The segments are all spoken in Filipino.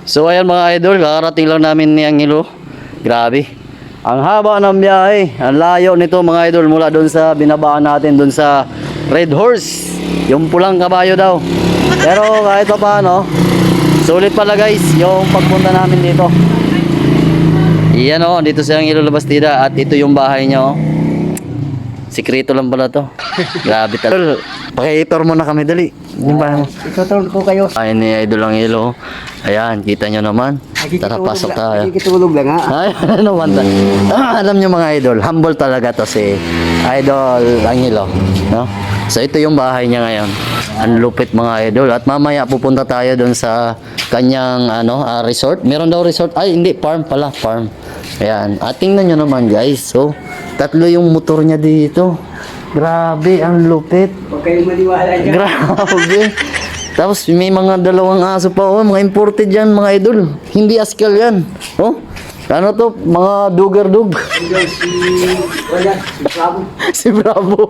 So ayan mga idol, kakarating lang namin ni Angelo. Grabe. Ang haba ng biyahe, ang layo nito mga idol mula doon sa binabaan natin doon sa Red Horse. Yung pulang kabayo daw. Pero kahit pa paano, sulit pala guys yung pagpunta namin dito. Iyan o, dito si Angelo Labastida at ito yung bahay niya o. Sikreto lang pala to. Grabe talaga. Paki-tour mo na kami dali. Yung bahay mo. Itutur ko kayo. Ay ni Idol Angelo. Ayan, kita nyo naman. Tara, pasok tayo. Nakikitulog lang ha. Ay, ano man alam nyo mga idol, humble talaga to si Idol Angelo, no? So ito yung bahay niya ngayon. Ang lupit mga idol. At mamaya pupunta tayo doon sa kanyang resort. Meron daw resort. Ay, hindi, farm pala, farm. Ayan. At tingnan nyo naman guys. So, tatlo yung motor niya dito. Grabe, ang lupit. Huwag kayong maniwala dyan. Grabe. Tapos may mga dalawang aso pa, oh, mga imported yan mga idol. Hindi askal yan. Oh, ano to? Mga dog. Wala, si Bravo. Si Bravo.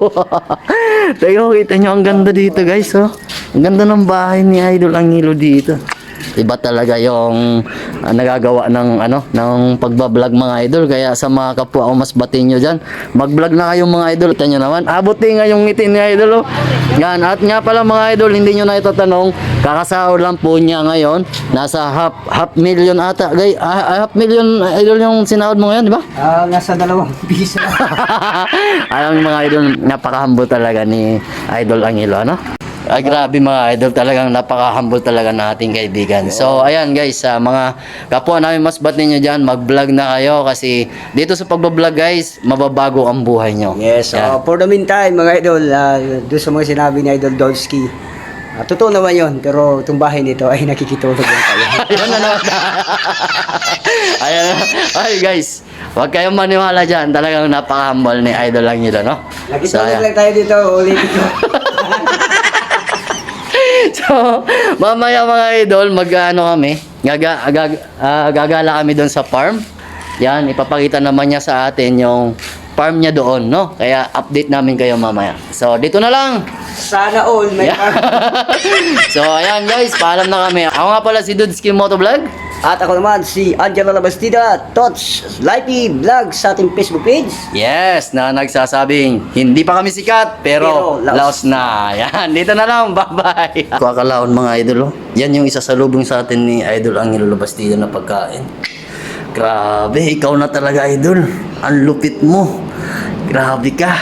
Teka, kita nyo ang ganda dito guys, oh. Ang ganda ng bahay ni Idol Angelo dito. Iba talaga yung nagagawa ng pagbablog mga idol. Kaya sa mga kapwa o mas batin nyo dyan, mag-vlog na kayong mga idol. Kita nyo naman, abuti nga yung ngiti ni idol. Oh. Yan, at nga pala mga idol, hindi nyo na itatanong, kakasahod lang po niya ngayon. Nasa half million ata. Half million idol yung sinahod mo ngayon, di ba? Nasa 2 piso. Alam mga idol, napaka-humble talaga ni Idol Angelo, ano? Ay, grabe mga idol, talagang napaka-humble talaga na ating kaibigan. So, ayan guys, mga kapwa namin mas bat ninyo dyan, mag-vlog na kayo kasi dito sa pag-vlog guys, mababago ang buhay nyo. Yes, Yan. for the meantime mga idol, doon sa mga sinabi ni Idol Dolsky, totoo naman yun, pero itong bahay nito ay nakikitulog lang kayo. Ayan na naman. Ayan na. Ay guys, huwag kayong maniwala dyan, talagang napaka-humble ni Idol Angelo, no? Nakitulog ayan. lang tayo dito, ulitin ko. So, mamaya mga idol, kami, gagala kami doon sa farm. Yan, ipapakita naman niya sa atin yung farm niya doon, no? Kaya update namin kayo mamaya. So, dito na lang. Sana all may Yeah. So, ayan guys, paalam na kami. Ako nga pala si Dudski Motovlog. At ako naman si Angelo Labastida, Tots Livey Vlog sa ating Facebook page. Yes, na nagsasabing, hindi pa kami sikat, pero laos na. Yan, dito na lang. Bye-bye. Kakalaon mga idol, oh. Yan yung isasalubong sa atin ni Idol Angelo Labastida na pagkain. Grabe, ikaw na talaga idol. Ang lupit mo. Grabe ka.